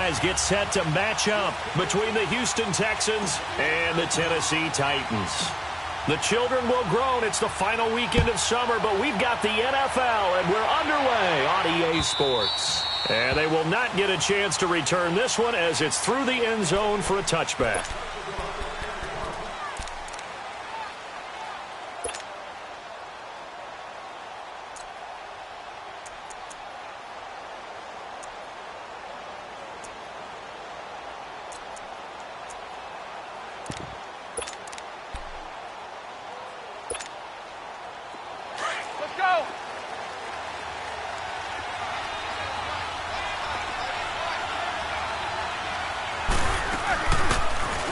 guys get set to match up between the Houston Texans and the Tennessee Titans. The children will grow. It's the final weekend of summer, but we've got the NFL, and we're underway on EA Sports. And they will not get a chance to return this one as it's through the end zone for a touchback.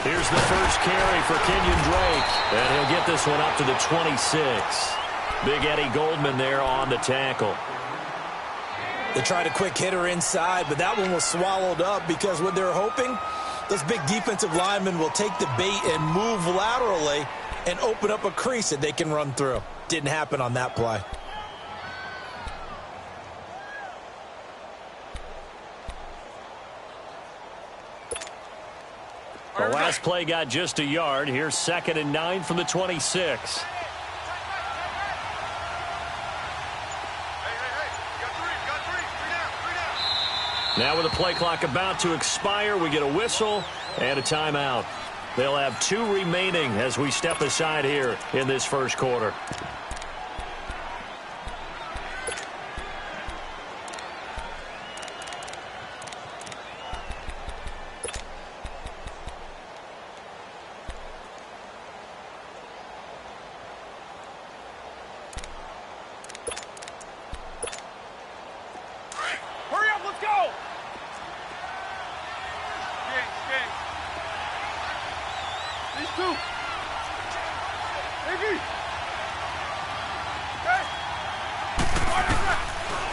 Here's the first carry for Kenyon Drake, and he'll get this one up to the 26. Big Eddie Goldman there on the tackle. They tried a quick hitter inside, but that one was swallowed up because what they're hoping, those big defensive linemen will take the bait and move laterally and open up a crease that they can run through. Didn't happen on that play. The last play got just a yard. Here's 2nd and 9 from the 26. Now with the play clock about to expire, we get a whistle and a timeout. They'll have 2 remaining as we step aside here in this first quarter.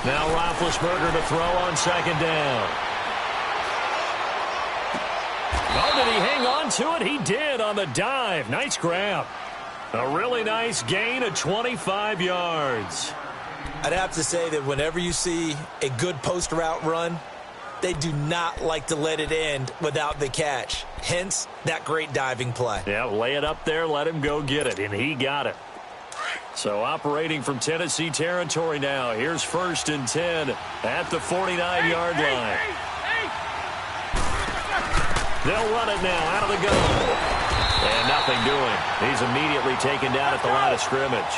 Now Roethlisberger to throw on 2nd down. Oh, did he hang on to it? He did on the dive. Nice grab. A really nice gain of 25 yards. I'd have to say that whenever you see a good post route run, they do not like to let it end without the catch. Hence, that great diving play. Yeah, lay it up there, let him go get it, and he got it. So operating from Tennessee territory now. Here's 1st and 10 at the 49-yard line. They'll run it now out of the gun. And nothing doing. He's immediately taken down at the line of scrimmage.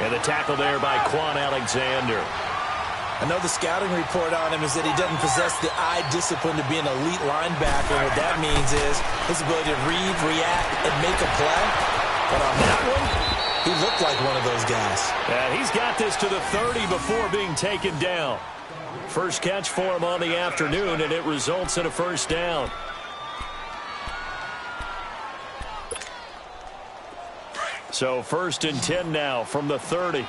And the tackle there by Quan Alexander. I know the scouting report on him is that he doesn't possess the eye discipline to be an elite linebacker. What that means is his ability to read, react, and make a play. But on that one, he looked like one of those guys. And he's got this to the 30 before being taken down. First catch for him on the afternoon, and it results in a 1st down. So 1st and 10 now from the 30.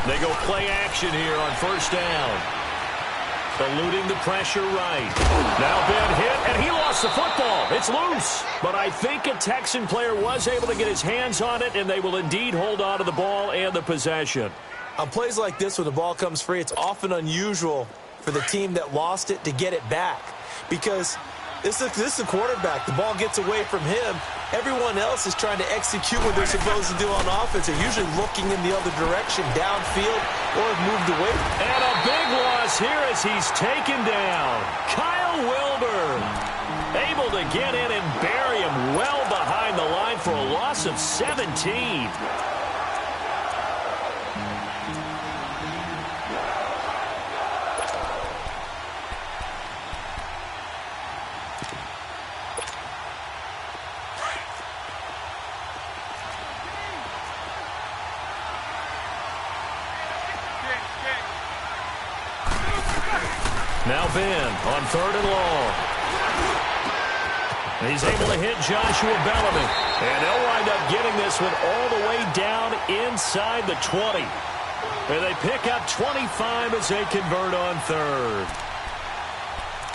They go play action here on 1st down. Eluding the pressure right. Now Ben hit, and he lost the football. It's loose. But I think a Texan player was able to get his hands on it, and they will indeed hold on to the ball and the possession. On plays like this, when the ball comes free, it's often unusual for the team that lost it to get it back. Because this is a quarterback. The ball gets away from him. Everyone else is trying to execute what they're supposed to do on offense. They're usually looking in the other direction, downfield, or have moved away. And a big loss here as he's taken down. Kyle Wilber able to get in and bury him well behind the line for a loss of 17. Now Ben on 3rd and long. He's able to hit Joshua Bellamy. And they'll wind up getting this one all the way down inside the 20. And they pick up 25 as they convert on 3rd.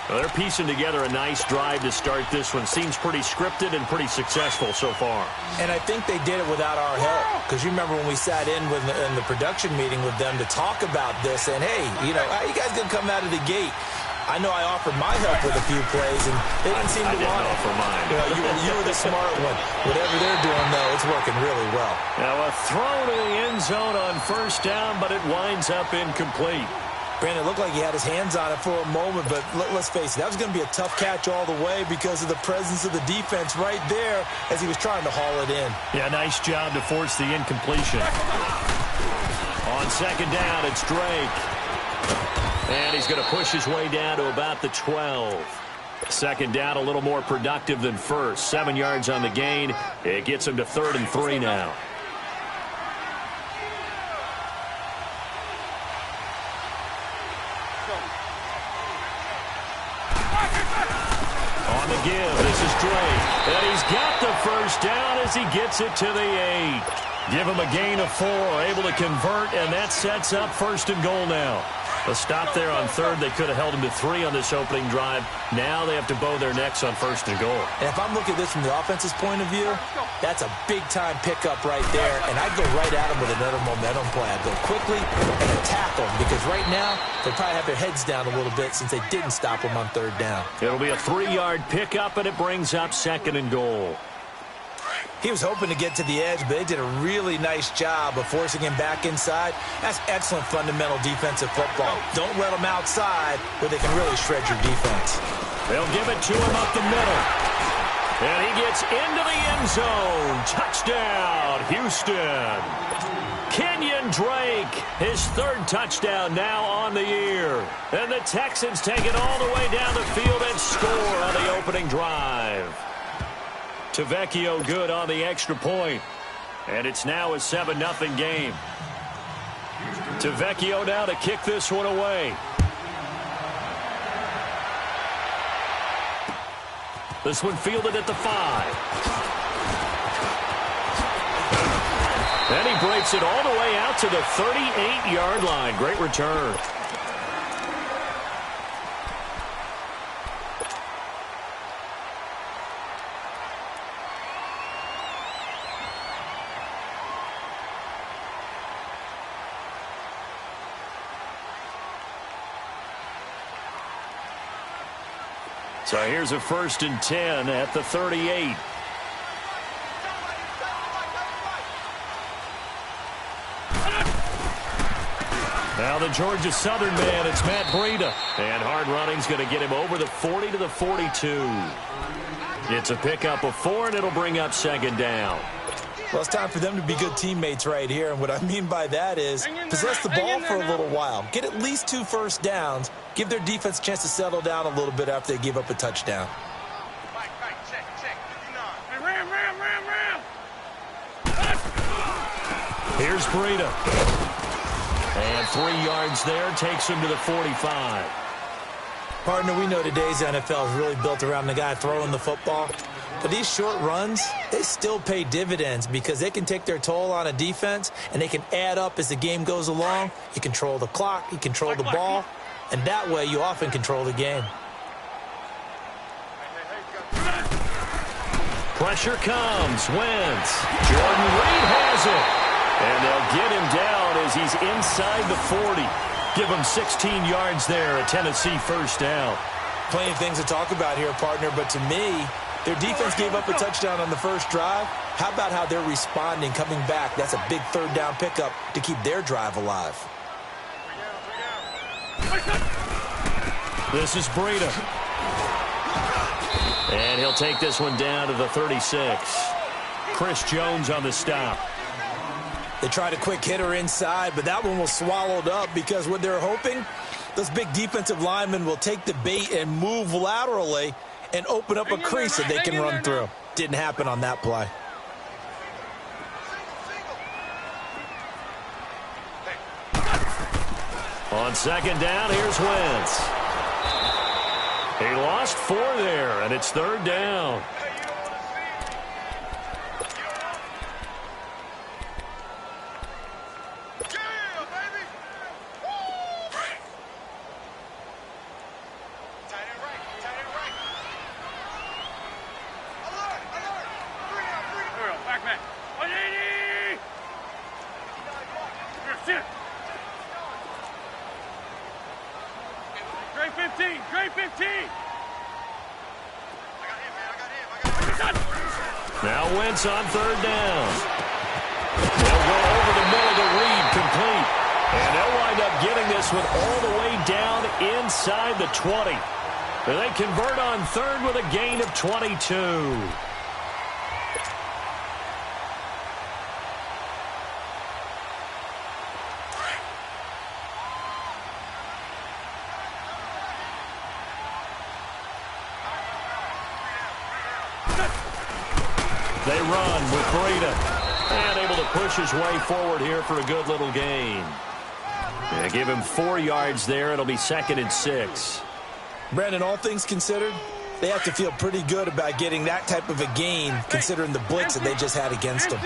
Well, they're piecing together a nice drive to start this one. Seems pretty scripted and pretty successful so far. And I think they did it without our help. Because you remember when we sat in the production meeting with them to talk about this, and, hey, how you guys going to come out of the gate? I know I offered my help with a few plays, and they didn't seem to want it. offer mine. You were the smart one. Whatever they're doing, though, it's working really well. Now a throw to the end zone on first down, but it winds up incomplete. Brandon, it looked like he had his hands on it for a moment, but let's face it, that was going to be a tough catch all the way because of the presence of the defense right there as he was trying to haul it in. Yeah, nice job to force the incompletion. On second down, it's Drake. And he's going to push his way down to about the 12. Second down, a little more productive than first. 7 yards on the gain. It gets him to 3rd and 3 now. On the give, this is Drake. And he's got the first down as he gets it to the 8. Give him a gain of 4, able to convert, and that sets up 1st and goal now. A stop there on 3rd. They could have held him to 3 on this opening drive. Now they have to bow their necks on 1st and goal. And if I'm looking at this from the offense's point of view, that's a big-time pickup right there. And I'd go right at him with another momentum play. I'd go quickly and attack them because right now they probably have their heads down a little bit since they didn't stop him on 3rd down. It'll be a 3-yard pickup, and it brings up 2nd and goal. He was hoping to get to the edge, but they did a really nice job of forcing him back inside. That's excellent fundamental defensive football. Don't let them outside where they can really shred your defense. They'll give it to him up the middle. And he gets into the end zone. Touchdown, Houston. Kenyon Drake, his 3rd touchdown now on the year. And the Texans take it all the way down the field and score on the opening drive. Tavecchio good on the extra point. And it's now a 7-0 game. Tavecchio now to kick this one away. This one fielded at the 5. And he breaks it all the way out to the 38-yard line. Great return. So here's a 1st and 10 at the 38. Now the Georgia Southern man, it's Matt Breida. And hard running's going to get him over the 40 to the 42. It's a pickup of 4, and it'll bring up 2nd down. Well, it's time for them to be good teammates right here. And what I mean by that is possess the ball for a little while. Get at least 2 first downs. Give their defense a chance to settle down a little bit after they give up a touchdown. Here's Breida. And 3 yards there takes him to the 45. Partner, we know today's NFL is really built around the guy throwing the football. But these short runs, they still pay dividends because they can take their toll on a defense, and they can add up as the game goes along. You control the clock, you control the ball, and that way you often control the game. Pressure comes. Wentz. Jordan Reed has it. And they'll get him down as he's inside the 40. Give him 16 yards there, a Tennessee 1st down. Plenty of things to talk about here, partner, but to me, their defense gave up a touchdown on the first drive. How about how they're responding, coming back? That's a big 3rd down pickup to keep their drive alive. This is Breida. And he'll take this one down to the 36. Chris Jones on the stop. They tried a quick hitter inside, but that one was swallowed up because what they're hoping, those big defensive linemen will take the bait and move laterally and open up a crease that they can run through. Didn't happen on that play. On 2nd down, here's Wentz. He lost 4 there, and it's 3rd down. 15. Trey 15. Now Wentz on third down. They'll go over the middle to Reed, complete. And they'll wind up getting this one all the way down inside the 20. And they convert on third with a gain of 22. They run with Breida. And able to push his way forward here for a good little gain. Yeah, give him 4 yards there. It'll be 2nd and 6. Brandon, all things considered, they have to feel pretty good about getting that type of a gain, considering the blitz that they just had against them.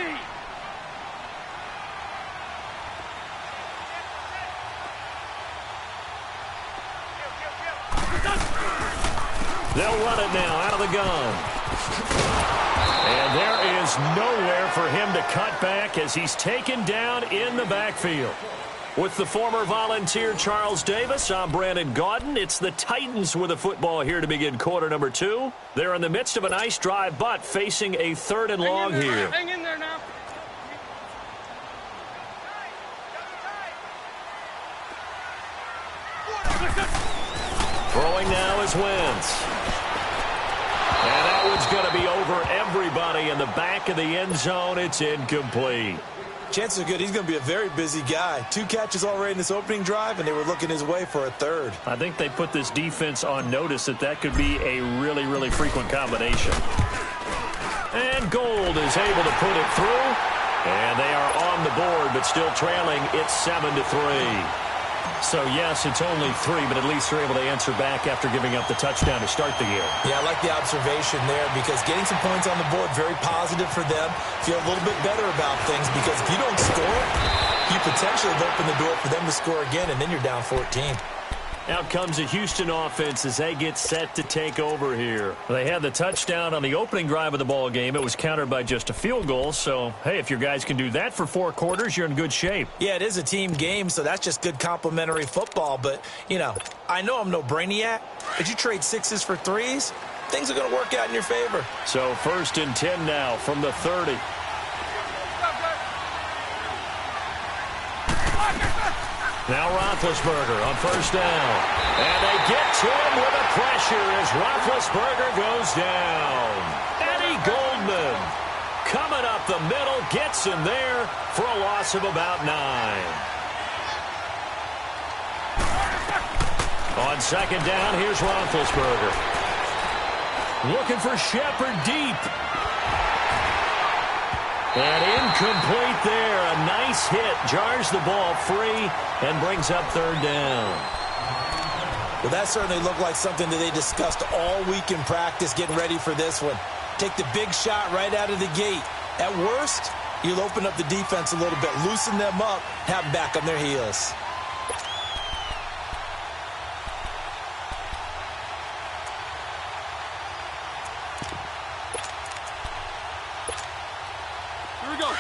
They'll run it now out of the gun. And there is nowhere for him to cut back as he's taken down in the backfield. With the former Volunteer Charles Davis, I'm Brandon Gaudin. It's the Titans with the football here to begin quarter number 2. They're in the midst of a nice drive, but facing a 3rd and long here. Hang in there now. Throwing now is Wentz. And that one's going to be over everybody in the back of the end zone. It's incomplete. Chances are good he's going to be a very busy guy. 2 catches already in this opening drive, and they were looking his way for a 3rd. I think they put this defense on notice that could be a really, really frequent combination. And Gold is able to put it through. And they are on the board, but still trailing. It's 7-3. So, yes, it's only 3, but at least they're able to answer back after giving up the touchdown to start the year. Yeah, I like the observation there because getting some points on the board, very positive for them. Feel a little bit better about things because if you don't score, you potentially have opened the door for them to score again, and then you're down 14. Out comes the Houston offense as they get set to take over here. They had the touchdown on the opening drive of the ball game. It was countered by just a field goal. So, hey, if your guys can do that for 4 quarters, you're in good shape. Yeah, it is a team game, so that's just good complimentary football. But, you know, I know I'm no brainiac, but you trade 6s for 3s, things are going to work out in your favor. So 1st and 10 now from the 30. Now Roethlisberger on 1st down. And they get to him with a pressure as Roethlisberger goes down. Eddie Goldman coming up the middle, gets him there for a loss of about 9. On 2nd down, here's Roethlisberger. Looking for Shepard deep. And incomplete there. A nice hit. Jars the ball free and brings up 3rd down. Well, that certainly looked like something that they discussed all week in practice getting ready for this one. Take the big shot right out of the gate. At worst, you'll open up the defense a little bit, loosen them up, have them back on their heels.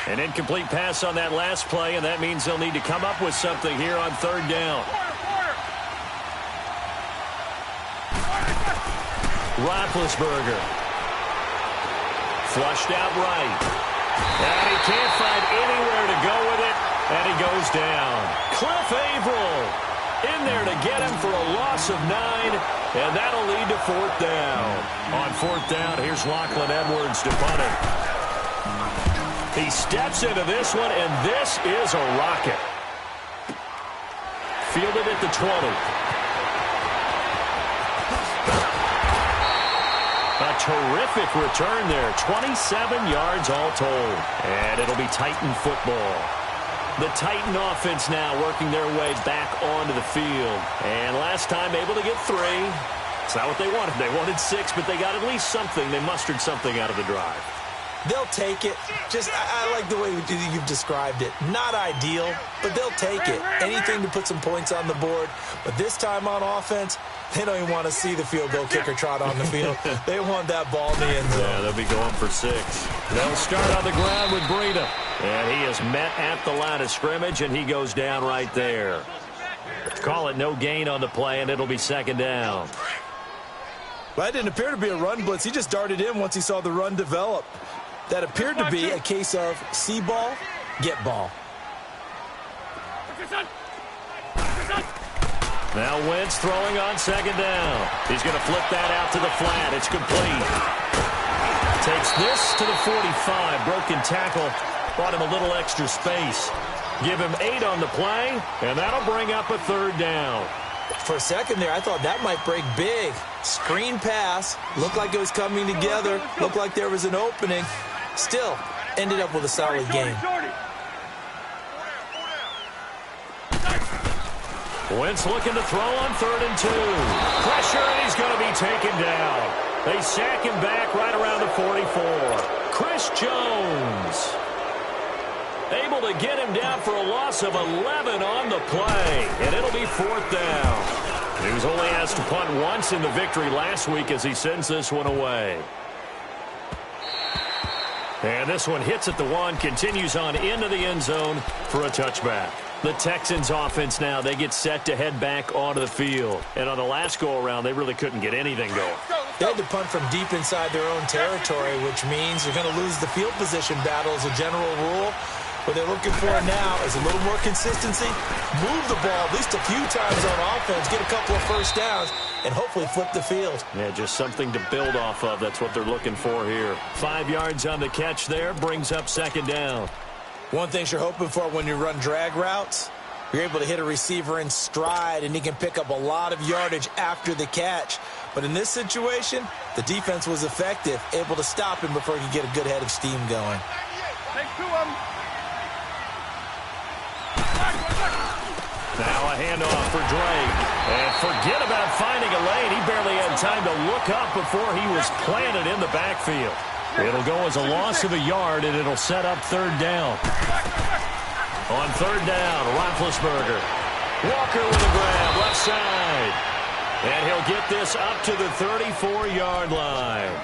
An incomplete pass on that last play, and that means they'll need to come up with something here on 3rd down. Roethlisberger. Flushed out right. And he can't find anywhere to go with it, and he goes down. Cliff Averill in there to get him for a loss of 9, and that'll lead to 4th down. On 4th down, here's Lachlan Edwards to punt it. He steps into this one, and this is a rocket. Fielded at the 20. A terrific return there. 27 yards all told. And it'll be Titan football. The Titan offense now working their way back onto the field. And last time able to get 3. It's not what they wanted. They wanted 6, but they got at least something. They mustered something out of the drive. They'll take it. I like the way you've described it. Not ideal, but they'll take it. Anything to put some points on the board. But this time on offense, they don't even want to see the field goal kicker trot on the field. They want that ball in the end zone. Yeah, they'll be going for 6. They'll start on the ground with Breida. And he is met at the line of scrimmage, and he goes down right there. Call it no gain on the play, and it'll be second down. Well, that didn't appear to be a run blitz. He just darted in once he saw the run develop. That appeared to be a case of see ball, get ball. Now Wentz throwing on second down. He's going to flip that out to the flat. It's complete. Takes this to the 45. Broken tackle. Brought him a little extra space. Give him 8 on the play, and that'll bring up a third down. For a second there, I thought that might break big. Screen pass. Looked like it was coming together. Looked like there was an opening. Still, ended up with a solid game. Wentz looking to throw on 3rd and 2. Pressure, and he's going to be taken down. They sack him back right around the 44. Chris Jones able to get him down for a loss of 11 on the play, and it'll be 4th down. He was only asked to punt once in the victory last week as he sends this one away. And this one hits at the 1, continues on into the end zone for a touchback. The Texans offense now, they get set to head back onto the field. And on the last go-around, they really couldn't get anything going. They had to punt from deep inside their own territory, which means they're going to lose the field position battle as a general rule. What they're looking for now is a little more consistency, move the ball at least a few times on offense, get a couple of first downs, and hopefully flip the field. Yeah, just something to build off of. That's what they're looking for here. 5 yards on the catch there, brings up second down. One thing you're hoping for when you run drag routes, you're able to hit a receiver in stride, and he can pick up a lot of yardage after the catch. But in this situation, the defense was effective, able to stop him before he could get a good head of steam going. Take 2 of them. Now a handoff for Drake. And forget about finding a lane. He barely had time to look up before he was planted in the backfield. It'll go as a loss of a yard, and it'll set up 3rd down. On 3rd down, Roethlisberger. Walker with a grab, left side. And he'll get this up to the 34-yard line.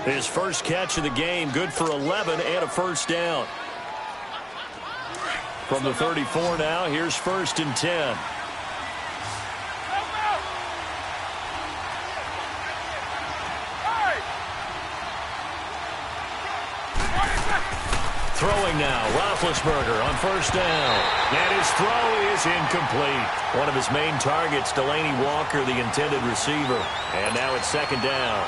His first catch of the game, good for 11 and a first down. From the 34 now, here's 1st and 10. Throwing now, Roethlisberger on 1st down. And his throw is incomplete. One of his main targets, Delaney Walker, the intended receiver. And now it's 2nd down.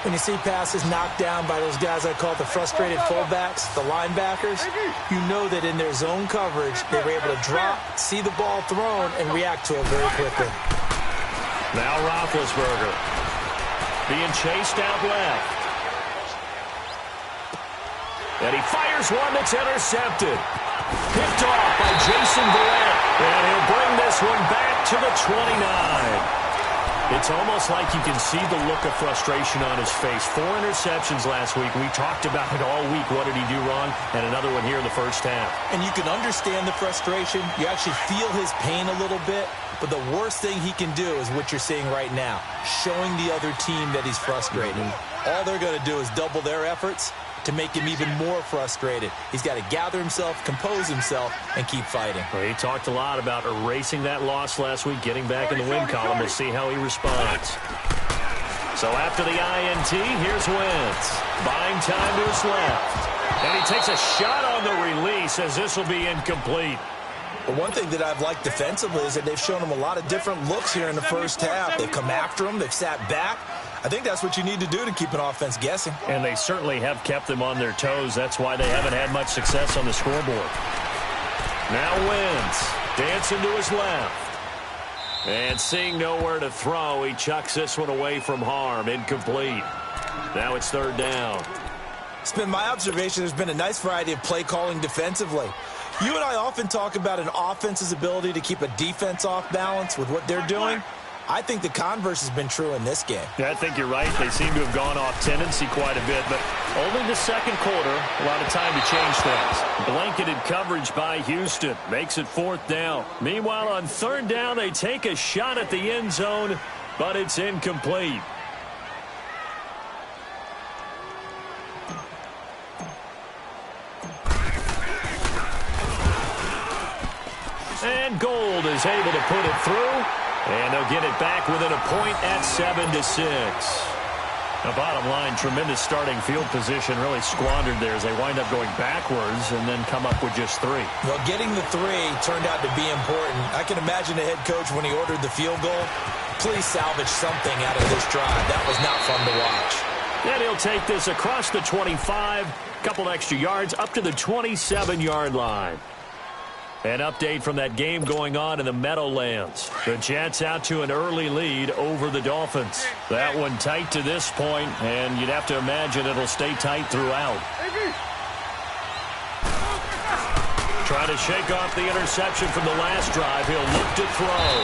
When you see passes knocked down by those guys I call the frustrated fullbacks, the linebackers, you know that in their zone coverage, they were able to drop, see the ball thrown, and react to it very quickly. Now Roethlisberger being chased out left. And he fires one that's intercepted. Picked off by Jason Verrett. And he'll bring this one back to the 29. It's almost like you can see the look of frustration on his face. 4 interceptions last week. We talked about it all week. What did he do wrong? And another one here in the first half. And you can understand the frustration. You actually feel his pain a little bit. But the worst thing he can do is what you're seeing right now, showing the other team that he's frustrated. All they're going to do is double their efforts to make him even more frustrated. He's got to gather himself, compose himself, and keep fighting. Well, he talked a lot about erasing that loss last week, getting back in the win column. We'll see how he responds. So after the INT, here's Wentz. Buying time to his left. And he takes a shot on the release as this will be incomplete. But one thing that I've liked defensively is that they've shown him a lot of different looks here in the first half. They've come after him. They've sat back. I think that's what you need to do to keep an offense guessing. And they certainly have kept them on their toes. That's why they haven't had much success on the scoreboard. Now Wentz dancing to his left. And seeing nowhere to throw, he chucks this one away from harm. Incomplete. Now it's 3rd down. It's been my observation there's been a nice variety of play calling defensively. You and I often talk about an offense's ability to keep a defense off balance with what they're doing. I think the converse has been true in this game. Yeah, I think you're right. They seem to have gone off tendency quite a bit, but only the second quarter, a lot of time to change things. Blanketed coverage by Houston makes it 4th down. Meanwhile, on 3rd down, they take a shot at the end zone, but it's incomplete. And Gold is able to put it through, and they'll get it back within a point at 7-6. The bottom line, tremendous starting field position, really squandered there as they wind up going backwards and then come up with just 3. Well, getting the 3 turned out to be important. I can imagine the head coach when he ordered the field goal. Please salvage something out of this drive. That was not fun to watch. And he'll take this across the 25, couple extra yards up to the 27-yard line. An update from that game going on in the Meadowlands. The Jets out to an early lead over the Dolphins. That one tight to this point, and you'd have to imagine it'll stay tight throughout. Trying to shake off the interception from the last drive. He'll look to throw.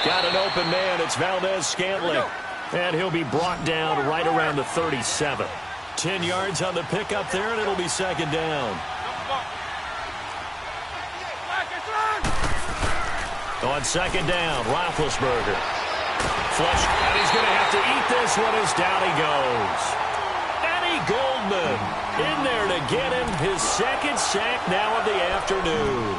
Got an open man. It's Valdez-Scantling. And he'll be brought down right around the 37. 10 yards on the pickup there, and it'll be second down. On second down, Roethlisberger. Flush, and he's going to have to eat this one as down he goes. Eddie Goldman in there to get him his second sack now of the afternoon.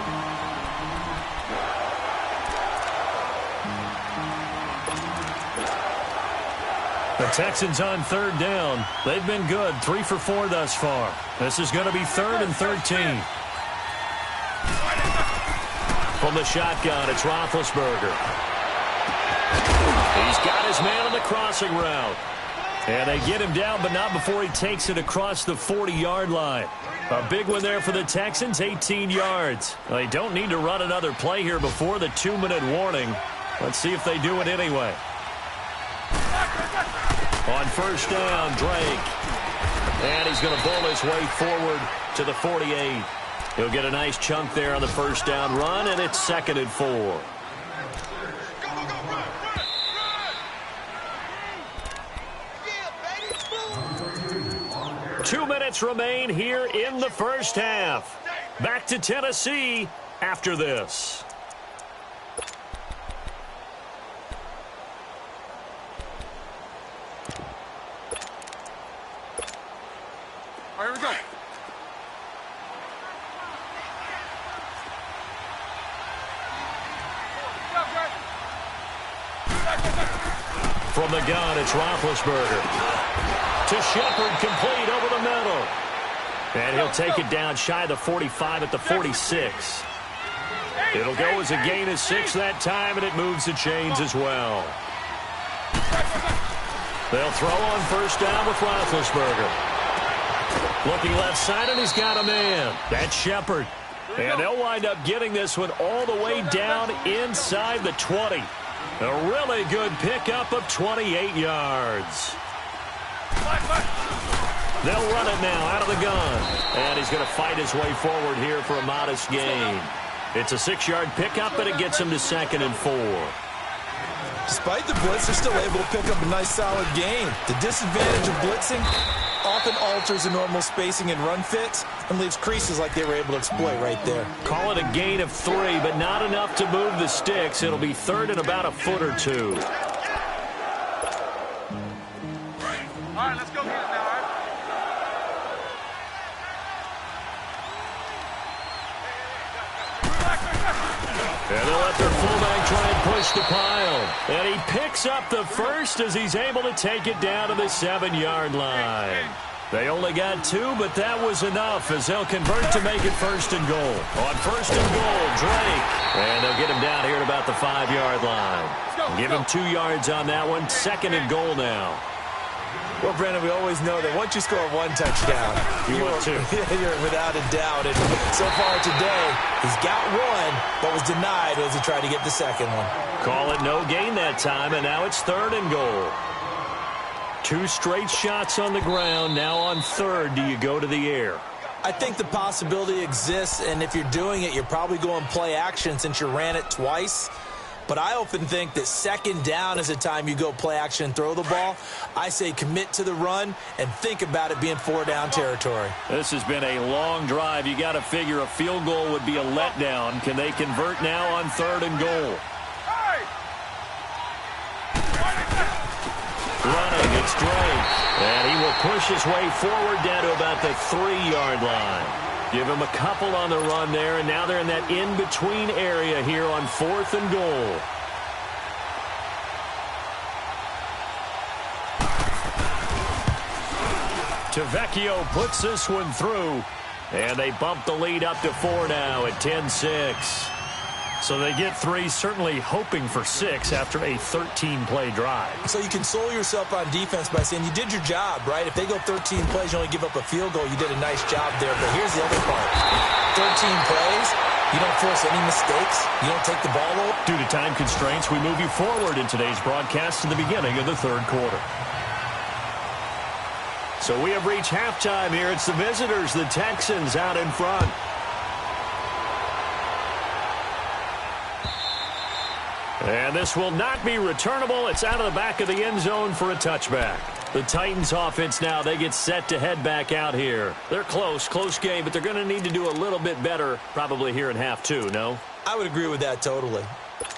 The Texans on third down. They've been good, 3 for 4 thus far. This is going to be 3rd and 13. From the shotgun, it's Roethlisberger. He's got his man on the crossing route. And they get him down, but not before he takes it across the 40-yard line. A big one there for the Texans, 18 yards. They don't need to run another play here before the 2-minute warning. Let's see if they do it anyway. On first down, Drake. And he's going to bowl his way forward to the 48. He'll get a nice chunk there on the first down run, and it's 2nd and 4. Two minutes remain here in the first half. Back to Tennessee after this. All right, here we go. From the gun, it's Roethlisberger. To Shepard, complete over the middle. And he'll take it down shy of the 45 at the 46. It'll go as a gain of 6 that time, and it moves the chains as well. They'll throw on first down with Roethlisberger. Looking left side, and he's got a man. That's Shepard. And they'll wind up getting this one all the way down inside the 20. A really good pickup of 28 yards. They'll run it now out of the gun. And he's going to fight his way forward here for a modest gain. It's a 6-yard pickup, but it gets him to 2nd and 4. Despite the blitz, they're still able to pick up a nice solid gain. The disadvantage of blitzing often alters the normal spacing and run fits and leaves creases like they were able to exploit right there. Call it a gain of 3, but not enough to move the sticks. It'll be 3rd and about a foot or 2. All right, let's go get it now, all right? And they'll let their fullback try and push the pile. And he picks up the first as he's able to take it down to the 7-yard line. They only got 2, but that was enough as they'll convert to make it 1st and goal. On 1st and goal, Drake. And they'll get him down here at about the 5-yard line. Give him 2 yards on that one. 2nd and goal now. Well, Brandon, we always know that once you score 1 touchdown, you want 2. You're without a doubt. And so far today, he's got 1, but was denied as he tried to get the second one. Call it no gain that time, and now it's 3rd and goal. 2 straight shots on the ground. Now on 3rd, do you go to the air? I think the possibility exists, and if you're doing it, you're probably going play action since you ran it twice. But I often think that 2nd down is the time you go play action and throw the ball. I say commit to the run and think about it being 4-down territory. This has been a long drive. You got to figure a field goal would be a letdown. Can they convert now on 3rd and goal? Running, it's Drake. And he will push his way forward down to about the 3-yard line. Give him a couple on the run there, and now they're in that in-between area here on 4th and goal. Tavecchio puts this one through, and they bump the lead up to 4 now at 10-6. So they get 3, certainly hoping for 6 after a 13-play drive. So you console yourself on defense by saying you did your job, right? If they go 13 plays, you only give up a field goal, you did a nice job there. But here's the other part. 13 plays, you don't force any mistakes. You don't take the ball over. Due to time constraints, we move you forward in today's broadcast to the beginning of the 3rd quarter. So we have reached halftime here. It's the visitors, the Texans, out in front. And this will not be returnable. It's out of the back of the end zone for a touchback. The Titans offense now, they get set to head back out here. They're close game, but they're going to need to do a little bit better probably here in half 2, no? I would agree with that totally.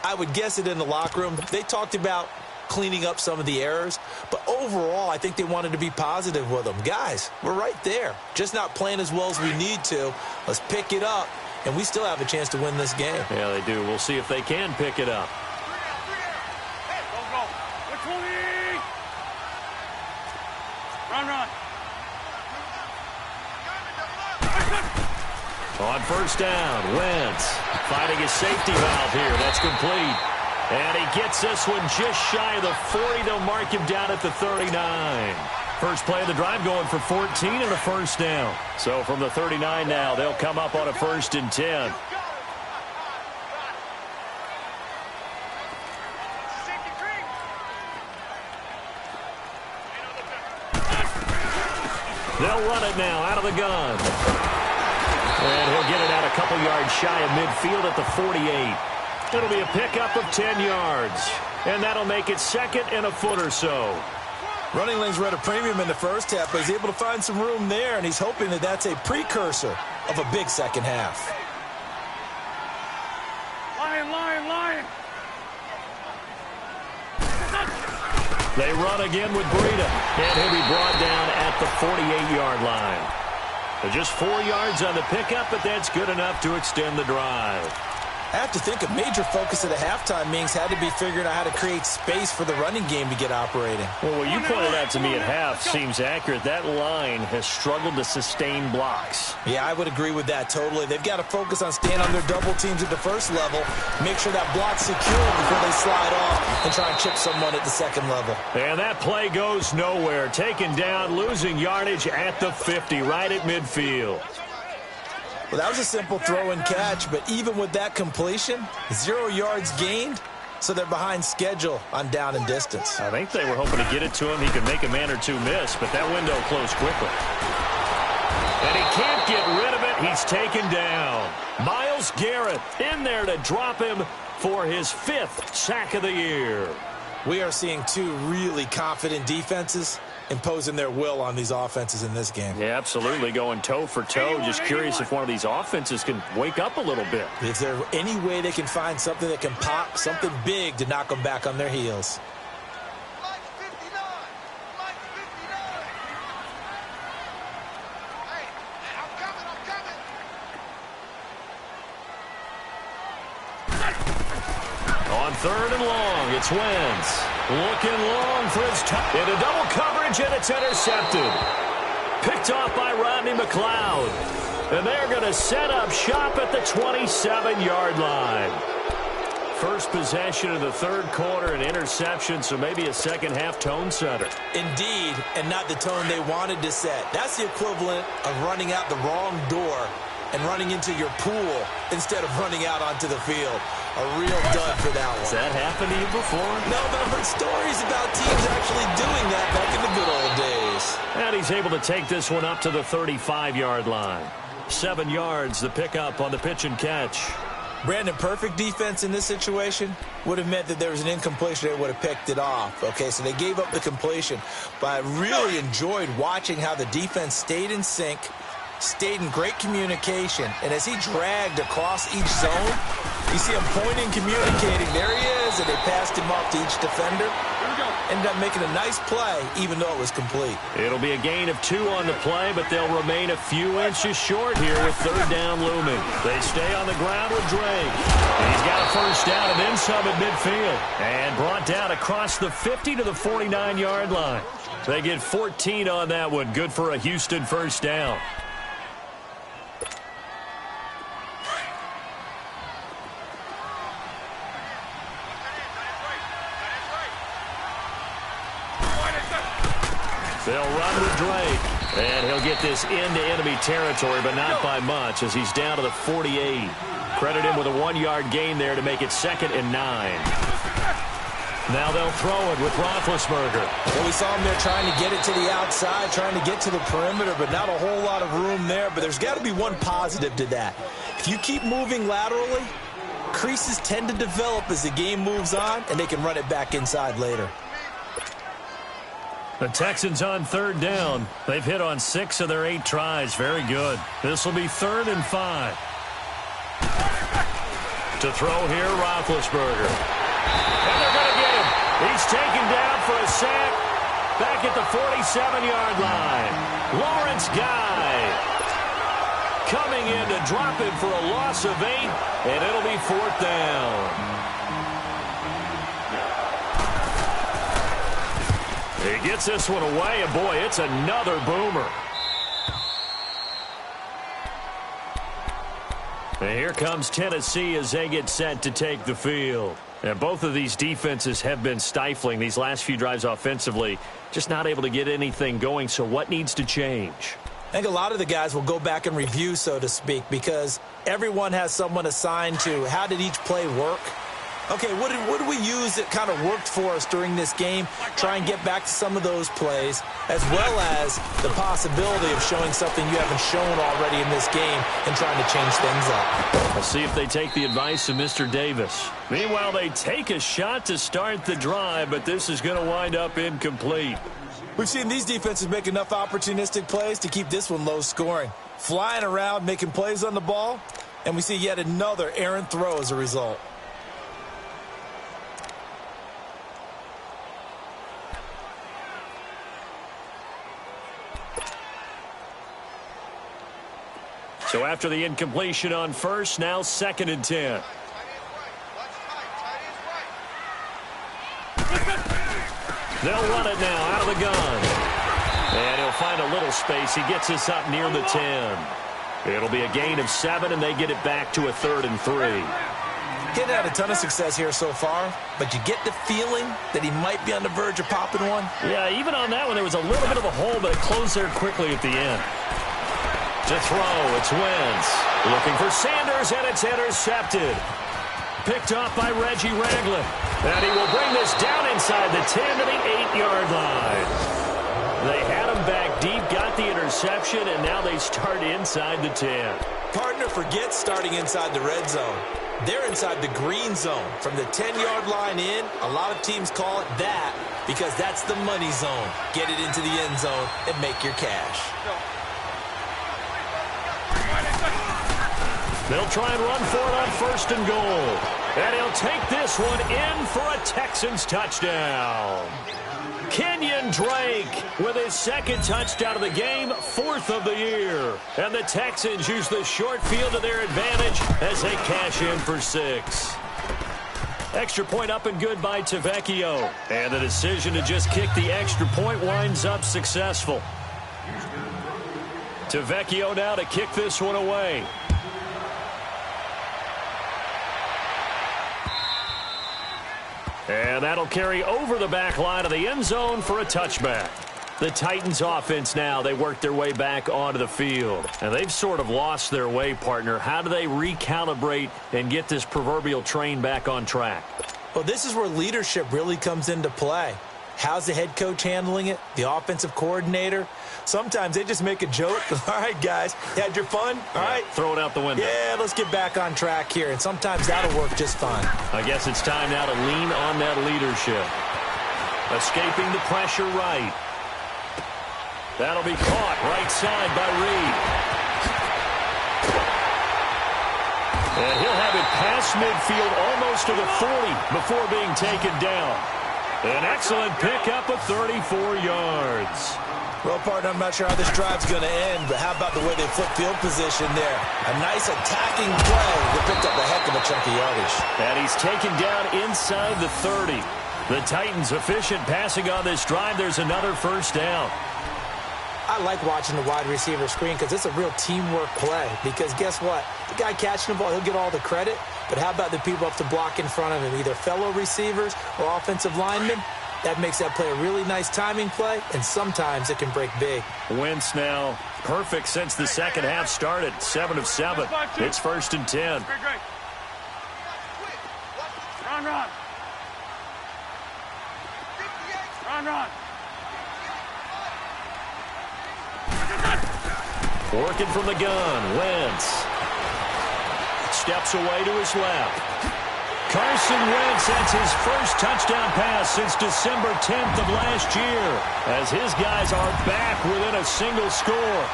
I would guess it in the locker room. They talked about cleaning up some of the errors, but overall, I think they wanted to be positive with them. Guys, we're right there. Just not playing as well as we need to. Let's pick it up, and we still have a chance to win this game. Yeah, they do. We'll see if they can pick it up. Run. On 1st down, Wentz finding his safety valve here. That's complete. And he gets this one just shy of the 40. They'll mark him down at the 39. First play of the drive going for 14 and a 1st down. So from the 39 now, they'll come up on a 1st and 10. They'll run it now out of the gun. And he'll get it out a couple yards shy of midfield at the 48. It'll be a pickup of 10 yards. And that'll make it 2nd and a foot or so. Running lanes were at a premium in the first half, but he's able to find some room there, and he's hoping that that's a precursor of a big second half. Lion. They run again with Breida, and he'll be brought down at the 48-yard line. So just 4 yards on the pickup, but that's good enough to extend the drive. I have to think a major focus at the halftime means had to be figuring out how to create space for the running game to get operating. Well, what you pointed out to me at half seems accurate. That line has struggled to sustain blocks. Yeah, I would agree with that totally. They've got to focus on staying on their double teams at the first level, make sure that block's secure before they slide off and try and chip someone at the second level. And that play goes nowhere. Taken down, losing yardage at the 50, right at midfield. Well, that was a simple throw and catch, but even with that completion, 0 yards gained, so they're behind schedule on down and distance. I think they were hoping to get it to him. He could make a man or two miss, but that window closed quickly. And he can't get rid of it. He's taken down. Myles Garrett in there to drop him for his 5th sack of the year. We are seeing 2 really confident defenses imposing their will on these offenses in this game. Yeah, absolutely, going toe for toe. Just curious if one of these offenses can wake up a little bit. Is there any way they can find something that can pop, something big to knock them back on their heels? On 3rd and long, it's Wentz. Looking long for his touch. Into double coverage, and it's intercepted. Picked off by Rodney McLeod. And they're going to set up shop at the 27-yard line. First possession of the 3rd quarter, an interception, so maybe a second-half tone setter. Indeed, and not the tone they wanted to set. That's the equivalent of running out the wrong door and running into your pool instead of running out onto the field. A real dud for that one. Has that happened to you before? No, but I've heard stories about teams actually doing that back in the good old days. And he's able to take this one up to the 35-yard line. 7 yards, the pickup on the pitch and catch. Brandon, perfect defense in this situation would have meant that there was an incompletion. They would have picked it off. Okay, so they gave up the completion. But I really enjoyed watching how the defense stayed in sync, stayed in great communication, and as he dragged across each zone, You see him pointing, communicating. There he is, and they passed him off to each defender. Ended up making a nice play, even though it was complete. It'll be a gain of 2 on the play, but they'll remain a few inches short here with third down looming. They stay on the ground with Drake. And he's got a first down and then some at midfield. And brought down across the 50 to the 49-yard line. They get 14 on that one. Good for a Houston first down. They'll run with Drake, and he'll get this into enemy territory, but not by much as he's down to the 48. Credit him with a 1-yard gain there to make it 2nd and 9. Now they'll throw it with Roethlisberger. Well, we saw him there trying to get it to the outside, trying to get to the perimeter, but not a whole lot of room there. But there's got to be one positive to that. If you keep moving laterally, creases tend to develop as the game moves on, and they can run it back inside later. The Texans on third down. They've hit on 6 of their 8 tries. Very good. This will be 3rd and 5. To throw here, Roethlisberger. And they're going to get him. He's taken down for a sack back at the 47-yard line. Lawrence Guy coming in to drop him for a loss of 8, and it'll be 4th down. He gets this one away, and boy, it's another boomer. And here comes Tennessee as they get set to take the field. And both of these defenses have been stifling these last few drives offensively, just not able to get anything going. So what needs to change? I think a lot of the guys will go back and review, so to speak, because everyone has someone assigned to how did each play work. Okay, what did we use that kind of worked for us during this game? Try and get back to some of those plays, as well as the possibility of showing something you haven't shown already in this game and trying to change things up. We'll see if they take the advice of Mr. Davis. Meanwhile, they take a shot to start the drive, but this is going to wind up incomplete. We've seen these defenses make enough opportunistic plays to keep this one low scoring. Flying around, making plays on the ball, and we see yet another errant throw as a result. So after the incompletion on first, now 2nd and 10. They'll run it now out of the gun. And he'll find a little space. He gets this up near the 10. It'll be a gain of 7, and they get it back to a 3rd and 3. He's had a ton of success here so far, but you get the feeling that he might be on the verge of popping one. Yeah, even on that one, there was a little bit of a hole, but it closed there quickly at the end. To throw, it's Wentz. Looking for Sanders, and it's intercepted. Picked off by Reggie Ragland. And he will bring this down inside the 10 to the 8-yard line. They had him back deep, got the interception, and now they start inside the 10. Partner forgets starting inside the red zone. They're inside the green zone. From the 10-yard line in, a lot of teams call it that because that's the money zone. Get it into the end zone and make your cash. They'll try and run for it on 1st and goal. And he'll take this one in for a Texans touchdown. Kenyon Drake with his 2nd touchdown of the game, 4th of the year. And the Texans use the short field to their advantage as they cash in for 6. Extra point up and good by Tavecchio. And the decision to just kick the extra point winds up successful. Tavecchio now to kick this one away. And that'll carry over the back line of the end zone for a touchback. The Titans offense now, they work their way back onto the field. And they've sort of lost their way, partner. How do they recalibrate and get this proverbial train back on track? Well, this is where leadership really comes into play. How's the head coach handling it? The offensive coordinator? Sometimes they just make a joke. All right, guys, you had your fun? All right. Throw it out the window. Yeah, let's get back on track here. And sometimes that'll work just fine. I guess it's time now to lean on that leadership. Escaping the pressure right. That'll be caught right side by Reed. And he'll have it past midfield almost to the 40 before being taken down. An excellent pickup of 34 yards. Well, partner, I'm not sure how this drive's going to end, but how about the way they flip field position there? A nice attacking play that picked up a heck of a chunk of yardage. And he's taken down inside the 30. The Titans efficient passing on this drive. There's another first down. I like watching the wide receiver screen because it's a real teamwork play. Because guess what? The guy catching the ball, he'll get all the credit. But how about the people up to block in front of him, either fellow receivers or offensive linemen? That makes that play a really nice timing play, and sometimes it can break big. Wentz now perfect since the second half started. 7 of 7. It's 1st and 10. Great. Run. Working from the gun, Wentz. Steps away to his left. Carson Wentz, that's his first touchdown pass since December 10th of last year, as his guys are back within a single score.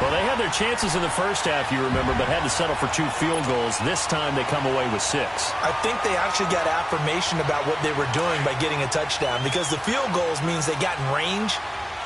Well, they had their chances in the first half, you remember, but had to settle for 2 field goals. This time they come away with 6. I think they actually got affirmation about what they were doing by getting a touchdown, because the field goals means they got in range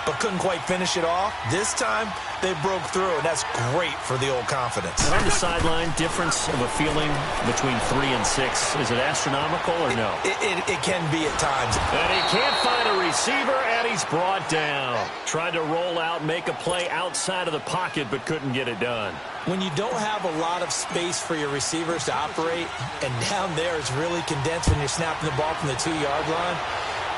but couldn't quite finish it off. This time, they broke through, and that's great for the old confidence. And on the sideline, difference of a feeling between 3 and 6. Is it astronomical or no? It can be at times. And he can't find a receiver, and he's brought down. Tried to roll out, make a play outside of the pocket, but couldn't get it done. When you don't have a lot of space for your receivers to operate, and down there it's really condensed when you're snapping the ball from the 2-yard line,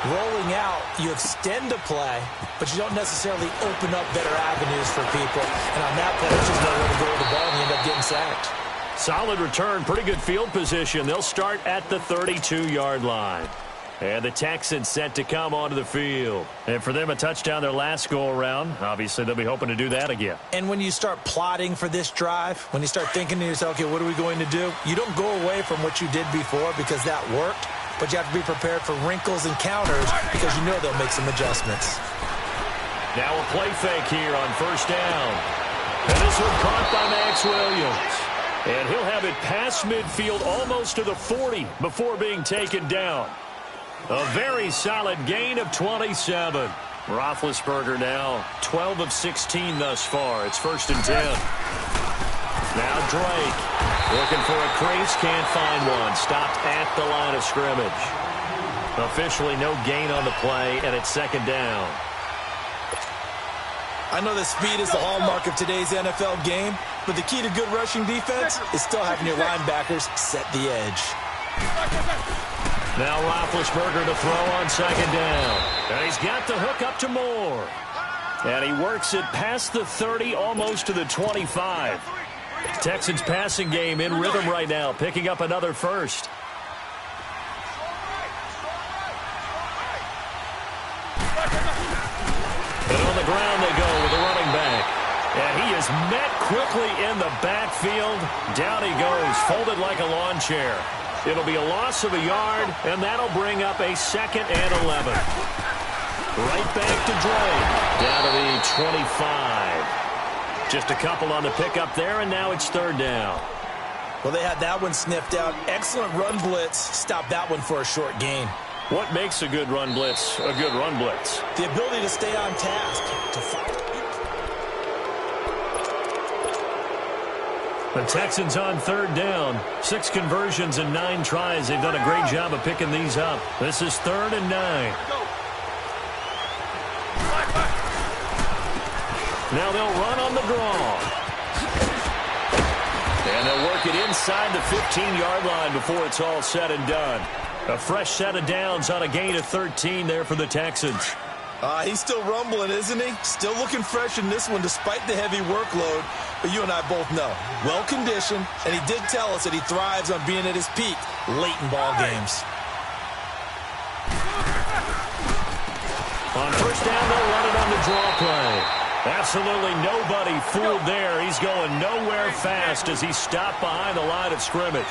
rolling out, you extend a play, but you don't necessarily open up better avenues for people. And on that play, there's just nowhere to go with the ball, and you end up getting sacked. Solid return, pretty good field position. They'll start at the 32-yard line. And the Texans set to come onto the field. And for them, a touchdown their last go-around. Obviously, they'll be hoping to do that again. And when you start plotting for this drive, when you start thinking to yourself, okay, what are we going to do? You don't go away from what you did before because that worked. But you have to be prepared for wrinkles and counters because you know they'll make some adjustments. Now a play fake here on first down. And this one caught by Max Williams. And he'll have it past midfield almost to the 40 before being taken down. A very solid gain of 27. Roethlisberger now 12 of 16 thus far. It's 1st and 10. Now Drake looking for a crease, can't find one. Stopped at the line of scrimmage. Officially no gain on the play, and it's 2nd down. I know that speed is the hallmark of today's NFL game, but the key to good rushing defense is still having your linebackers set the edge. Now Roethlisberger to throw on 2nd down. And he's got the hook up to Moore. And he works it past the 30, almost to the 25. Texans passing game in rhythm right now, picking up another first. And on the ground they go with the running back. And he is met quickly in the backfield. Down he goes, folded like a lawn chair. It'll be a loss of a yard, and that'll bring up a 2nd and 11. Right back to Drake, down to the 25. Just a couple on the pickup there, and now it's 3rd down. Well, they had that one sniffed out. Excellent run blitz. Stopped that one for a short gain. What makes a good run blitz a good run blitz? The ability to stay on task, to follow. The Texans on 3rd down. 6 conversions and 9 tries. They've done a great job of picking these up. This is 3rd and 9. Now they'll run on the draw. And they'll work it inside the 15-yard line before it's all said and done. A fresh set of downs on a gain of 13 there for the Texans. He's still rumbling, isn't he? Still looking fresh in this one despite the heavy workload. But you and I both know, well-conditioned, and he did tell us that he thrives on being at his peak late in ball games. On first down, they'll run it on the draw play. Absolutely nobody fooled there. He's going nowhere fast as he stopped behind the line of scrimmage.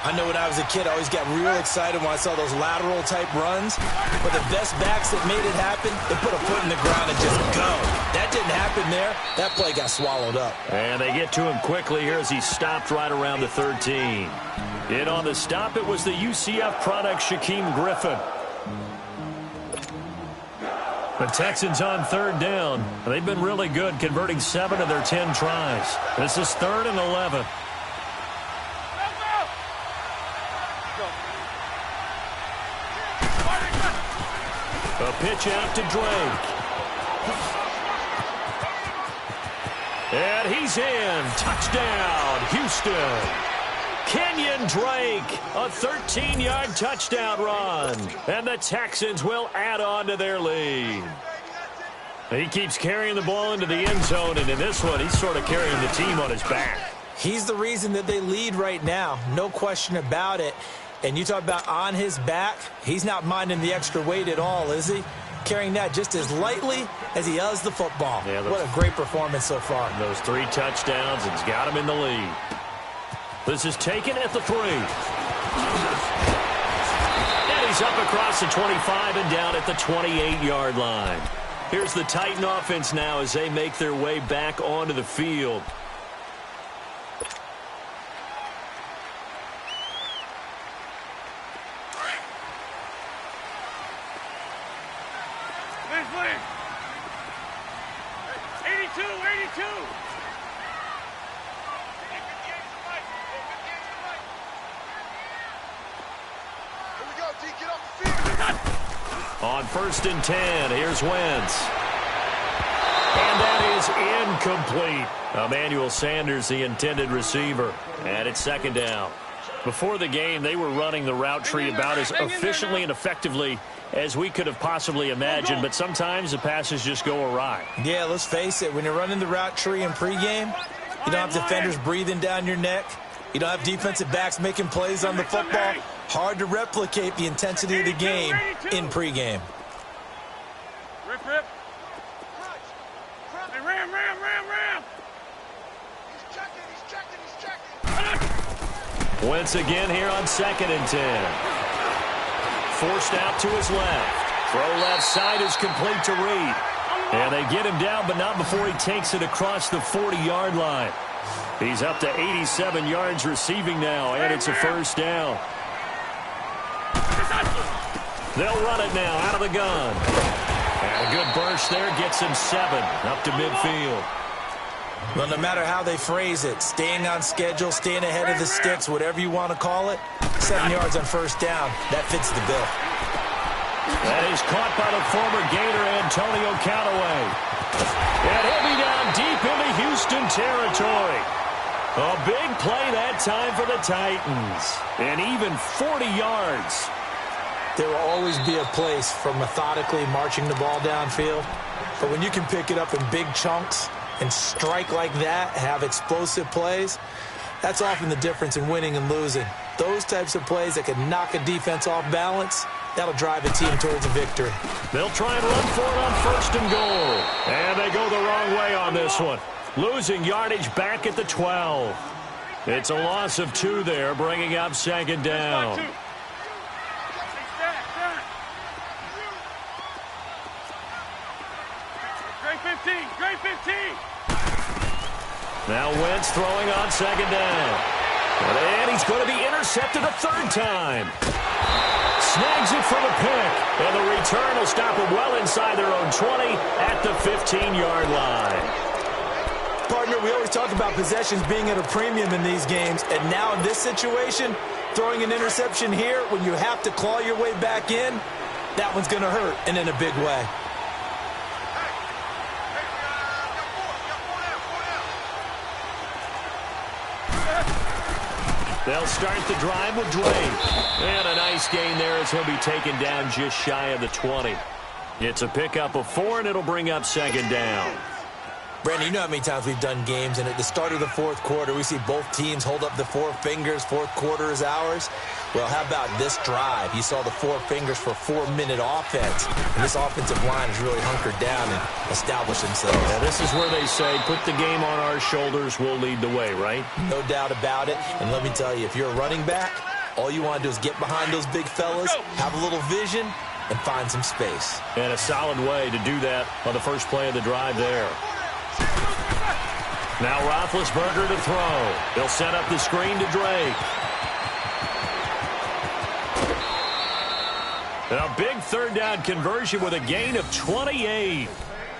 I know when I was a kid, I always got real excited when I saw those lateral-type runs. But the best backs that made it happen, they put a foot in the ground and just go. That didn't happen there. That play got swallowed up. And they get to him quickly here as he stopped right around the 13. In on the stop, it was the UCF product, Shaquem Griffin. The Texans on third down. They've been really good, converting 7 of their 10 tries. This is 3rd and 11. A pitch out to Drake. And he's in. Touchdown, Houston. Kenyon Drake, a 13-yard touchdown run. And the Texans will add on to their lead. He keeps carrying the ball into the end zone, and in this one, he's sort of carrying the team on his back. He's the reason that they lead right now. No question about it. And you talk about on his back, he's not minding the extra weight at all, is he? Carrying that just as lightly as he does the football. Yeah, what a great performance so far. Those 3 touchdowns, and he's got him in the lead. This is taken at the 3. And he's up across the 25 and down at the 28-yard line. Here's the Titan offense now as they make their way back onto the field. On 1st and 10, here's Wentz. And that is incomplete. Emmanuel Sanders, the intended receiver. And it's 2nd down. Before the game, they were running the route tree about as efficiently and effectively as we could have possibly imagined, but sometimes the passes just go awry. Yeah, let's face it. When you're running the route tree in pregame, you don't have defenders breathing down your neck. You don't have defensive backs making plays on the football. Hard to replicate the intensity of the game in pregame. Rip, rip. Hey, ram. He's checking. Wentz again here on 2nd and 10. Forced out to his left. Throw left side is complete to Reed. And they get him down, but not before he takes it across the 40-yard line. He's up to 87 yards receiving now, and it's a 1st down. They'll run it now out of the gun. And a good burst there gets him 7 up to midfield. Well, no matter how they phrase it, staying on schedule, staying ahead of the sticks, whatever you want to call it, 7 yards on 1st down, that fits the bill. That is caught by the former Gator, Antonio Callaway. And he'll be down deep into Houston territory. A big play that time for the Titans. And even 40 yards. There will always be a place for methodically marching the ball downfield. But when you can pick it up in big chunks and strike like that, have explosive plays, that's often the difference in winning and losing. Those types of plays that can knock a defense off balance, that'll drive a team towards a victory. They'll try and run for it on 1st and goal. And they go the wrong way on this one. Losing yardage back at the 12. It's a loss of 2 there, bringing up 2nd down. Great 15. Now Wentz throwing on 2nd down. And he's going to be intercepted a 3rd time. Snags it for the pick. And the return will stop them well inside their own 20 at the 15-yard line. Partner, we always talk about possessions being at a premium in these games. And now in this situation, throwing an interception here when you have to claw your way back in, that one's going to hurt, and in a big way. They'll start the drive with Drake. And a nice gain there as he'll be taken down just shy of the 20. It's a pickup of 4, and it'll bring up 2nd down. Brandon, you know how many times we've done games, and at the start of the fourth quarter, we see both teams hold up the four fingers, fourth quarter is ours. Well, how about this drive? You saw the four fingers for 4-minute offense, and this offensive line has really hunkered down and established themselves. Yeah, this is where they say, put the game on our shoulders, we'll lead the way, right? No doubt about it, and let me tell you, if you're a running back, all you want to do is get behind those big fellas, have a little vision, and find some space. And a solid way to do that on the first play of the drive there. Now Roethlisberger to throw. He'll set up the screen to Drake. A big third down conversion with a gain of 28.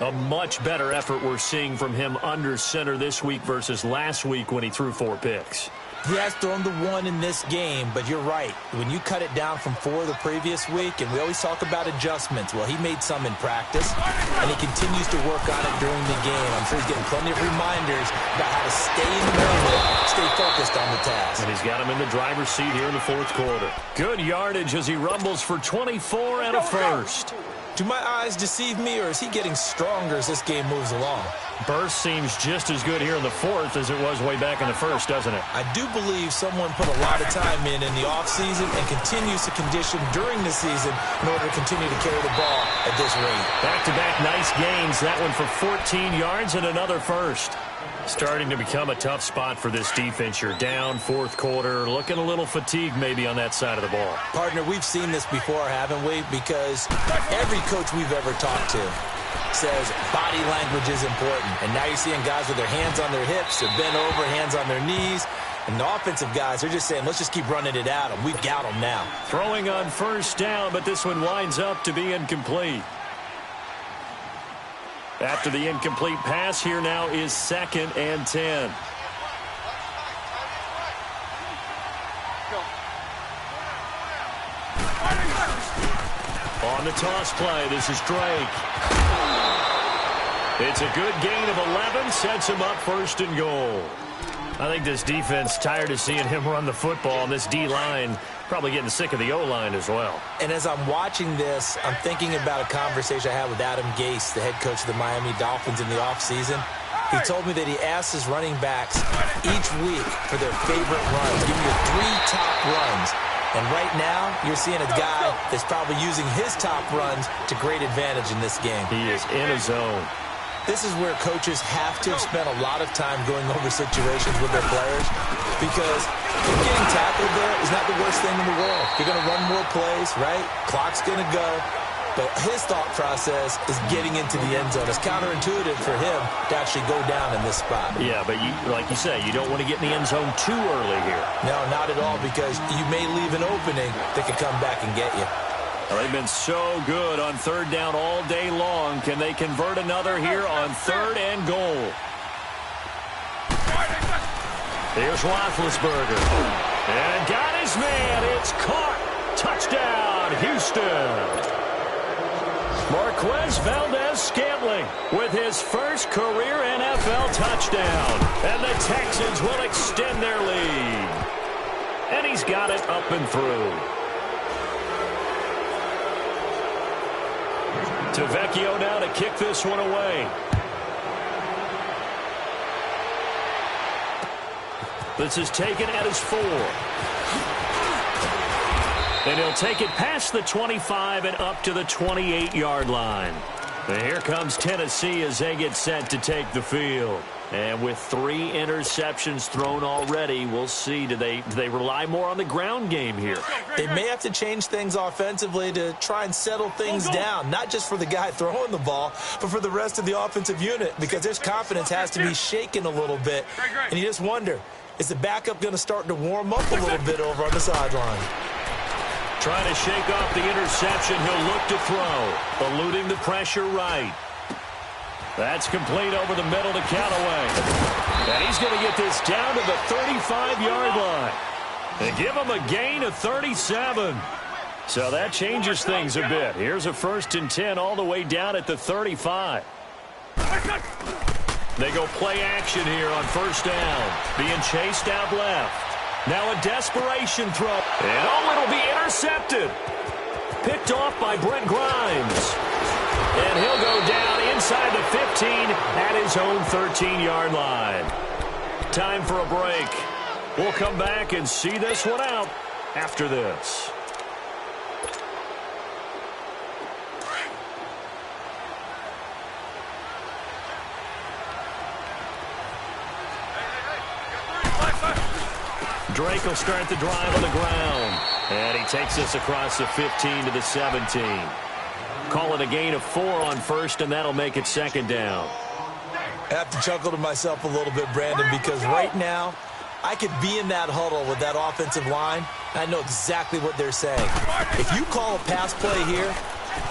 A much better effort we're seeing from him under center this week versus last week when he threw 4 picks. He has thrown the 1 in this game, but you're right. When you cut it down from 4 the previous week, and we always talk about adjustments, well, he made some in practice, and he continues to work on it during the game. I'm sure he's getting plenty of reminders about how to stay in the moment, stay focused on the task. And he's got him in the driver's seat here in the fourth quarter. Good yardage as he rumbles for 24 and a first. Do my eyes deceive me, or is he getting stronger as this game moves along? Burst seems just as good here in the fourth as it was way back in the first, doesn't it? I do believe someone put a lot of time in the offseason and continues to condition during the season in order to continue to carry the ball at this rate. Back-to-back nice gains. That one for 14 yards and another first. Starting to become a tough spot for this defense. You're down fourth quarter, looking a little fatigued maybe on that side of the ball. Partner, we've seen this before, haven't we? Because every coach we've ever talked to says body language is important. And now you're seeing guys with their hands on their hips, they're bent over, hands on their knees. And the offensive guys, they're just saying, let's just keep running it at them. We've got them now. Throwing on first down, but this one winds up to be incomplete. After the incomplete pass, here now is 2nd and 10. On the toss play, this is Drake. It's a good gain of 11, sets him up 1st and goal. I think this defense tired of seeing him run the football, and this D-line probably getting sick of the O-line as well. And as I'm watching this, I'm thinking about a conversation I had with Adam Gase, the head coach of the Miami Dolphins in the offseason. He told me that he asked his running backs each week for their favorite runs. Give me your 3 top runs. And right now, you're seeing a guy that's probably using his top runs to great advantage in this game. He is in a zone. This is where coaches have to have spent a lot of time going over situations with their players, because getting tackled there is not the worst thing in the world. You're going to run more plays, right? Clock's going to go. But his thought process is getting into the end zone. It's counterintuitive for him to actually go down in this spot. Yeah, but like you say, you don't want to get in the end zone too early here. No, not at all, because you may leave an opening that could come back and get you. Well, they've been so good on third down all day long. Can they convert another here on 3rd and goal? Here's Roethlisberger. And got his man. It's caught. Touchdown, Houston. Marquez Valdez-Scantling with his first career NFL touchdown. And the Texans will extend their lead. And he's got it up and through. Tavecchio now to kick this one away. This is taken at his 4. And he'll take it past the 25 and up to the 28-yard line. And here comes Tennessee as they get set to take the field. And with 3 interceptions thrown already, we'll see. Do they rely more on the ground game here? They may have to change things offensively to try and settle things down, not just for the guy throwing the ball, but for the rest of the offensive unit, because their confidence has to be shaken a little bit. And you just wonder, is the backup going to start to warm up a little bit over on the sideline? Trying to shake off the interception. He'll look to throw, eluding the pressure right. That's complete over the middle to Callaway. And he's going to get this down to the 35-yard line. They give him a gain of 37. So that changes things a bit. Here's a 1st and 10 all the way down at the 35. They go play action here on 1st down. Being chased out left. Now a desperation throw. And it'll be intercepted. Picked off by Brent Grimes. And he'll go down inside the 15 at his own 13-yard line. Time for a break. We'll come back and see this one out after this. Drake will start the drive on the ground. And he takes us across the 15 to the 17. Call it a gain of 4 on first, and that'll make it second down. I have to chuckle to myself a little bit, Brandon, because right now I could be in that huddle with that offensive line, and I know exactly what they're saying. If you call a pass play here,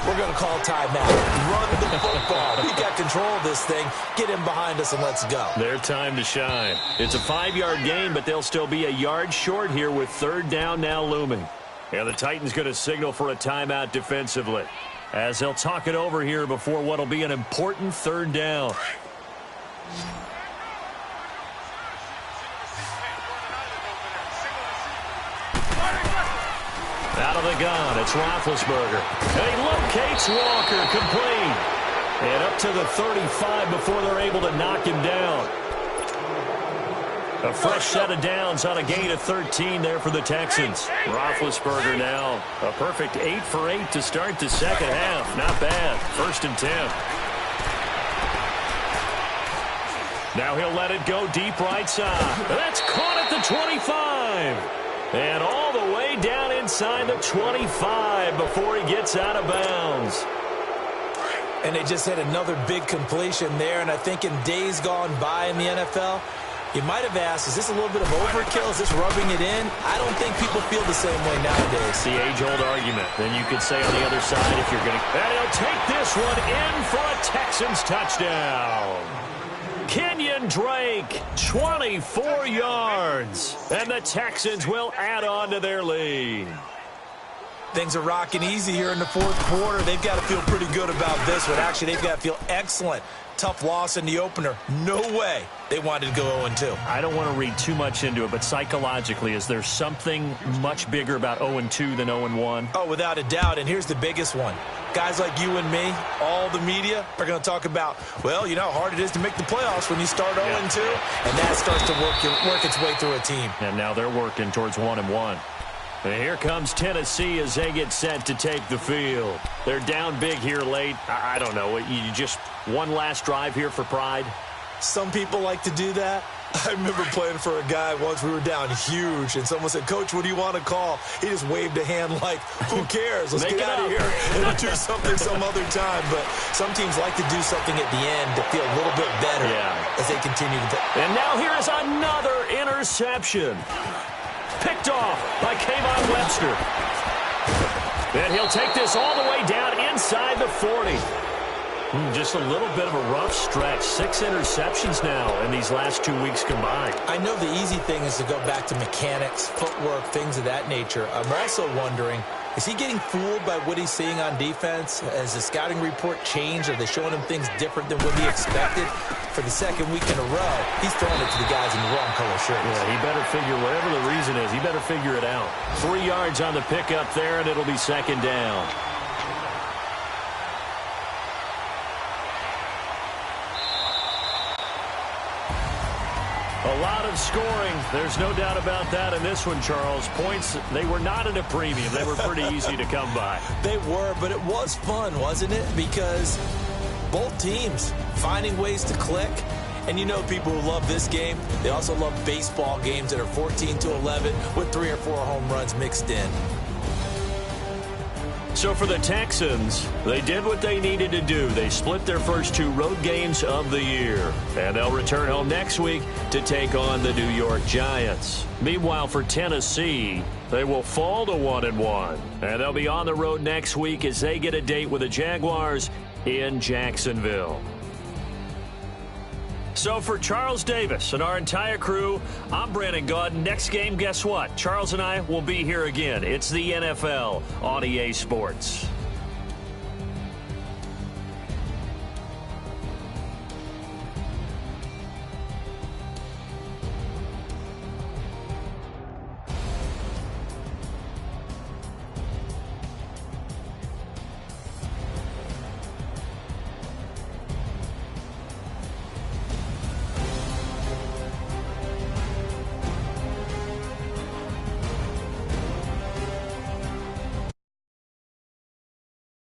we're going to call timeout. Run the football. We got control of this thing. Get him behind us and let's go. Their time to shine. It's a 5-yard gain, but they'll still be a yard short here with third down now looming. And the Titans going to signal for a timeout defensively as they'll talk it over here before what will be an important third down. Out of the gun, it's Roethlisberger. And he locates Walker, complete. And up to the 35 before they're able to knock him down. A fresh set of downs on a gain of 13 there for the Texans. Roethlisberger now a perfect 8 for 8 to start the second half. Not bad. 1st and 10. Now he'll let it go deep right side. That's caught at the 25. And all the way down inside the 25 before he gets out of bounds. And they just had another big completion there. And I think in days gone by in the NFL, you might have asked, is this a little bit of overkill? Is this rubbing it in? I don't think people feel the same way nowadays. The age-old argument. Then you could say on the other side if you're going to... And he'll take this one in for a Texans touchdown. Kenyon Drake, 24 yards. And the Texans will add on to their lead. Things are rocking easy here in the fourth quarter. They've got to feel pretty good about this one. Actually, they've got to feel excellent. Tough loss in the opener. No way they wanted to go 0-2. I don't want to read too much into it, but psychologically, is there something much bigger about 0-2 than 0-1? Oh, without a doubt. And here's the biggest one. Guys like you and me, all the media, are going to talk about, well, you know how hard it is to make the playoffs when you start 0-2. And that starts to work its way through a team. And now they're working towards 1-1. And here comes Tennessee as they get set to take the field. They're down big here late. I don't know. You just one last drive here for pride? Some people like to do that. I remember playing for a guy once. We were down huge, and someone said, Coach, what do you want to call? He just waved a hand like, who cares? Let's get out of here and do something some other time. But some teams like to do something at the end to feel a little bit better as they continue to. And now here is another interception. Picked off by Kayvon Webster. And he'll take this all the way down inside the 40. Just a little bit of a rough stretch. 6 interceptions now in these last 2 weeks combined. I know the easy thing is to go back to mechanics, footwork, things of that nature. I'm also wondering, is he getting fooled by what he's seeing on defense? Has the scouting report changed? Are they showing him things different than what he expected? For the second week in a row, he's throwing it to the guys in the wrong color shirts. Yeah, he better figure, whatever the reason is, he better figure it out. 3 yards on the pickup there, and it'll be second down. A lot of scoring. There's no doubt about that in this one, Charles. Points, they were not at a premium. They were pretty easy to come by. They were, but it was fun, wasn't it? Because both teams finding ways to click. And you know people who love this game, they also love baseball games that are 14-11 with 3 or 4 home runs mixed in. So for the Texans, they did what they needed to do. They split their first 2 road games of the year. And they'll return home next week to take on the New York Giants. Meanwhile, for Tennessee, they will fall to 1-1. And they'll be on the road next week as they get a date with the Jaguars in Jacksonville. So for Charles Davis and our entire crew, I'm Brandon Gaudin. Next game, guess what? Charles and I will be here again. It's the NFL on EA Sports.